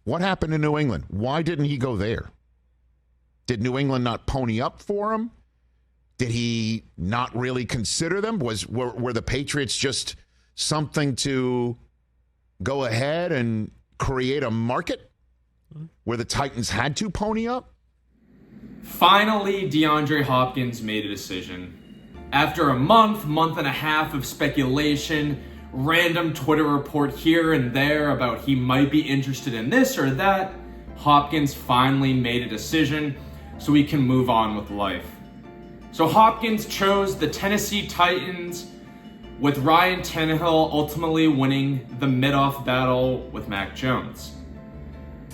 What happened in New England? Why didn't he go there? Did New England not pony up for him? Did he not really consider them? Were the Patriots just something to go ahead and create a market where the Titans had to pony up? Finally, DeAndre Hopkins made a decision. After a month and a half of speculation, random Twitter report here and there about he might be interested in this or that, Hopkins finally made a decision so he can move on with life. So Hopkins chose the Tennessee Titans, with Ryan Tannehill ultimately winning the mid-off battle with Mac Jones.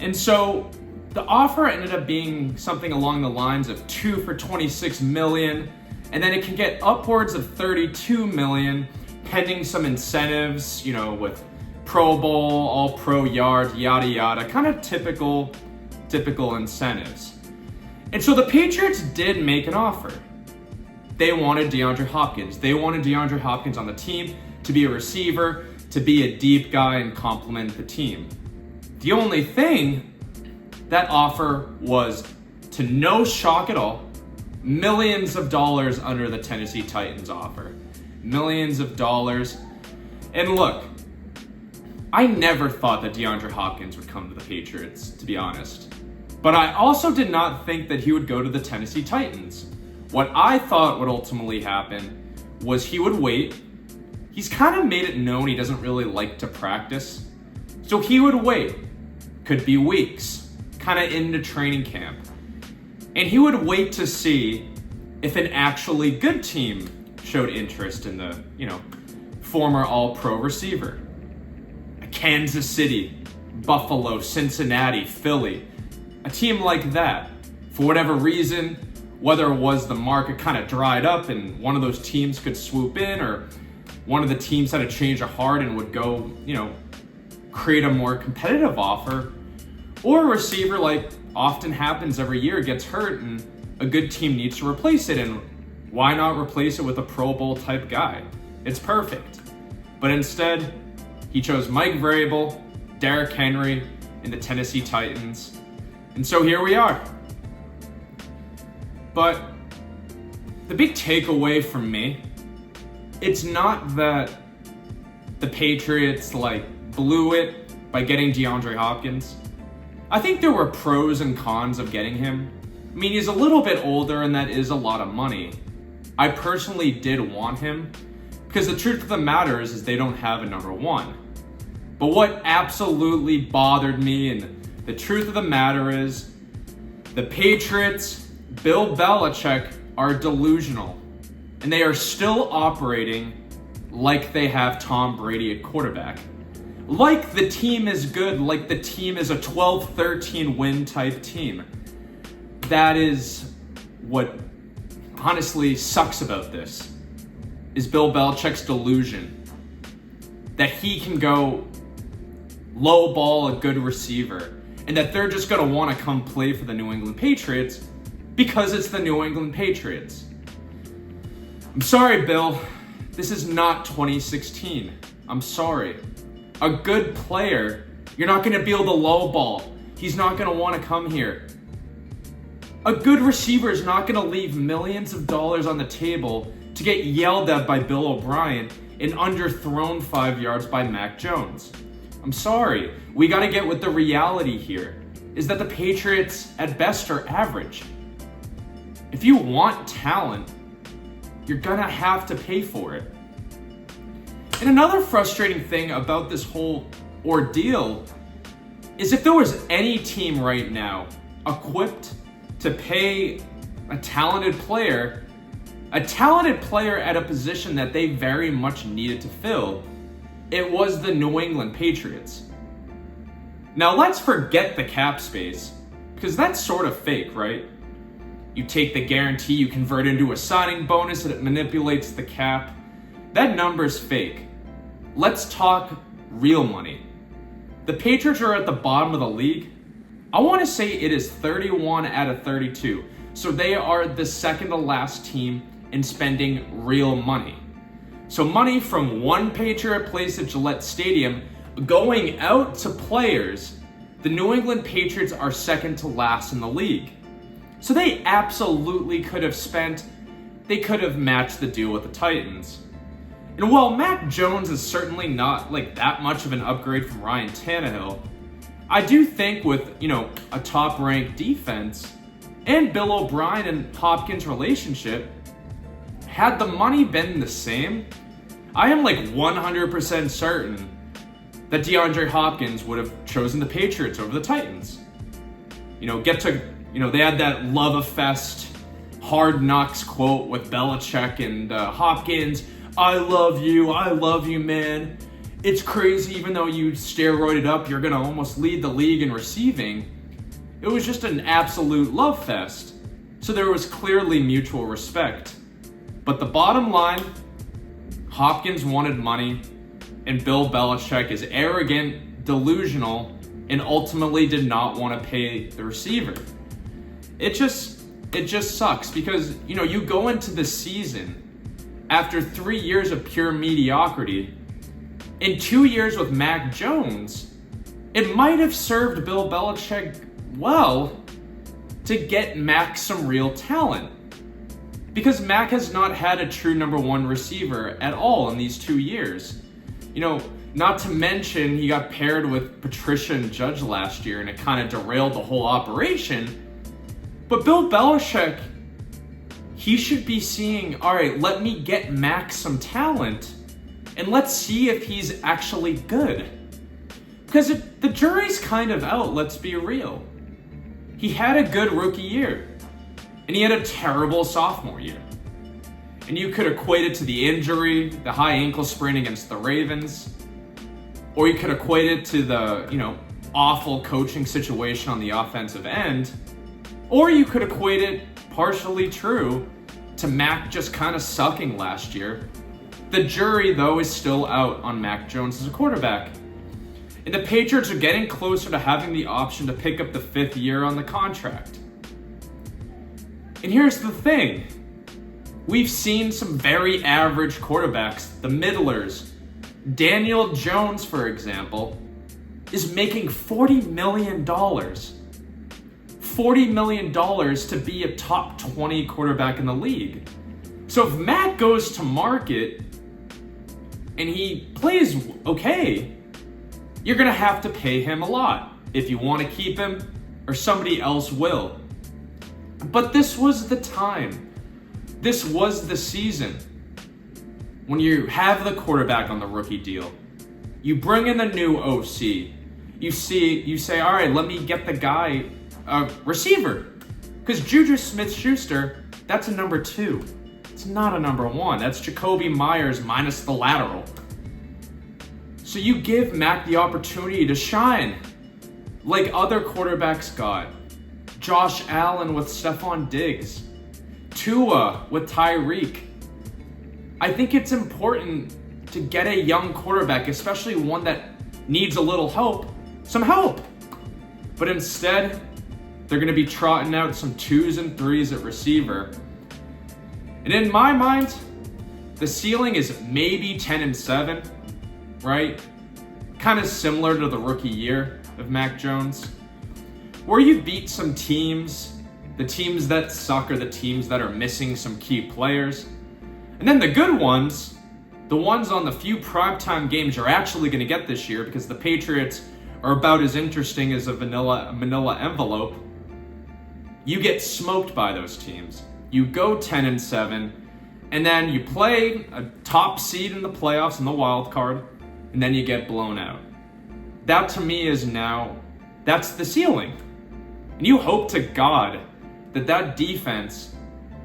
And so the offer ended up being something along the lines of 2 for $26 million, and then it can get upwards of $32 million, pending some incentives, with Pro Bowl, All-Pro yards, yada yada, kind of typical incentives. And so the Patriots did make an offer. They wanted DeAndre Hopkins. They wanted DeAndre Hopkins on the team to be a receiver, to be a deep guy and complement the team. The only thing, that offer was, to no shock at all, millions of dollars under the Tennessee Titans offer. Millions of dollars. And look, I never thought that DeAndre Hopkins would come to the Patriots, to be honest. But I also did not think that he would go to the Tennessee Titans. What I thought would ultimately happen was he would wait. He's kind of made it known he doesn't really like to practice. So he would wait. Could be weeks, kind of into training camp. And he would wait to see if an actually good team showed interest in the, former All-Pro receiver. Kansas City, Buffalo, Cincinnati, Philly. A team like that. For whatever reason, whether it was the market kind of dried up and one of those teams could swoop in, or one of the teams had a change of heart and would go, create a more competitive offer, or a receiver, like often happens every year, gets hurt and a good team needs to replace it, and why not replace it with a Pro Bowl type guy? It's perfect. But instead, he chose Mike Vrabel, Derrick Henry, and the Tennessee Titans. And so here we are. But the big takeaway from me, it's not that the Patriots blew it by getting DeAndre Hopkins. I think there were pros and cons of getting him. I mean, he's a little bit older and that is a lot of money. I personally did want him because the truth of the matter is they don't have a number one. But what absolutely bothered me, and the truth of the matter is, the Patriots, Bill Belichick, are delusional. And they are still operating like they have Tom Brady at quarterback. Like the team is good, like the team is a 12-13 win type team. That is what honestly sucks about this, is Bill Belichick's delusion that he can go lowball a good receiver and that they're just going to want to come play for the New England Patriots because it's the New England Patriots. I'm sorry, Bill. This is not 2016. I'm sorry. A good player, you're not going to be able to lowball. He's not going to want to come here. A good receiver is not going to leave millions of dollars on the table to get yelled at by Bill O'Brien and underthrown 5 yards by Mac Jones. I'm sorry. We got to get with the reality here, is that the Patriots at best are average. If you want talent, you're going to have to pay for it. And another frustrating thing about this whole ordeal is if there was any team right now equipped to pay a talented player at a position that they very much needed to fill, it was the New England Patriots. Now let's forget the cap space, because that's sort of fake, right? You take the guarantee, you convert it into a signing bonus, and it manipulates the cap. That number's fake. Let's talk real money. The Patriots are at the bottom of the league. I want to say it is 31 out of 32. So they are the second to last team in spending real money. So money from one Patriot place at Gillette Stadium going out to players the New England Patriots are second to last in the league. So they absolutely could have matched the deal with the Titans. And while Mac Jones is certainly not like that much of an upgrade from Ryan Tannehill, I do think with, a top-ranked defense and Bill O'Brien and Hopkins' relationship, had the money been the same, I am like 100% certain that DeAndre Hopkins would have chosen the Patriots over the Titans. They had that love a fest, Hard Knocks quote with Belichick and Hopkins. I love you, man. It's crazy, even though you steroided up, you're going to almost lead the league in receiving. It was just an absolute love fest. So there was clearly mutual respect. But the bottom line, Hopkins wanted money, and Bill Belichick is arrogant, delusional, and ultimately did not want to pay the receiver. It just sucks because, you go into the season after 3 years of pure mediocrity. In 2 years with Mac Jones, it might have served Bill Belichick well to get Mac some real talent. Because Mac has not had a true number one receiver at all in these 2 years. Not to mention he got paired with Patricia and Judge last year and it kind of derailed the whole operation. But Bill Belichick, he should be seeing, all right, let me get Mac some talent and let's see if he's actually good. Because the jury's kind of out, let's be real. He had a good rookie year and he had a terrible sophomore year. And you could equate it to the injury, the high ankle sprain against the Ravens, or you could equate it to the, awful coaching situation on the offensive end, or you could equate it, partially true, to Mac just kind of sucking last year. The jury, though, is still out on Mac Jones as a quarterback. And the Patriots are getting closer to having the option to pick up the 5th year on the contract. And here's the thing. We've seen some very average quarterbacks, the middlers. Daniel Jones, for example, is making $40 million. $40 million to be a top 20 quarterback in the league. So if Mac goes to market and he plays okay, you're going to have to pay him a lot if you want to keep him or somebody else will. But this was the time. This was the season when you have the quarterback on the rookie deal. You bring in the new OC. You say, all right, let me get the guy a receiver. Because Juju Smith-Schuster, that's a number 2. It's not a number 1. That's Jacoby Myers minus the lateral. So you give Mac the opportunity to shine like other quarterbacks got. Josh Allen with Stephon Diggs. Tua with Tyreek. I think it's important to get a young quarterback, especially one that needs a little help, some help. But instead, they're going to be trotting out some 2s and 3s at receiver. And in my mind, the ceiling is maybe 10-7, right? Kind of similar to the rookie year of Mac Jones, where you beat some teams. The teams that suck are the teams that are missing some key players. And then the good ones, the ones on the few primetime games you're actually going to get this year, because the Patriots are about as interesting as a manila envelope, you get smoked by those teams. You go 10-7, and then you play a top seed in the playoffs in the wild card, and then you get blown out. That to me is now, that's the ceiling. And you hope to God that defense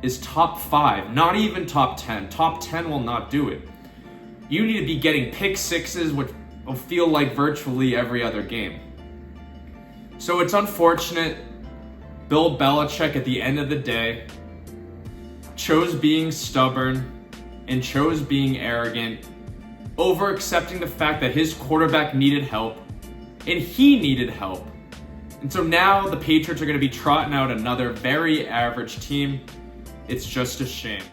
is top 5, not even top 10. Top 10 will not do it. You need to be getting pick sixes, which will feel like virtually every other game. So it's unfortunate. Bill Belichick, at the end of the day, chose being stubborn and chose being arrogant over accepting the fact that his quarterback needed help and he needed help. And so now the Patriots are going to be trotting out another very average team. It's just a shame.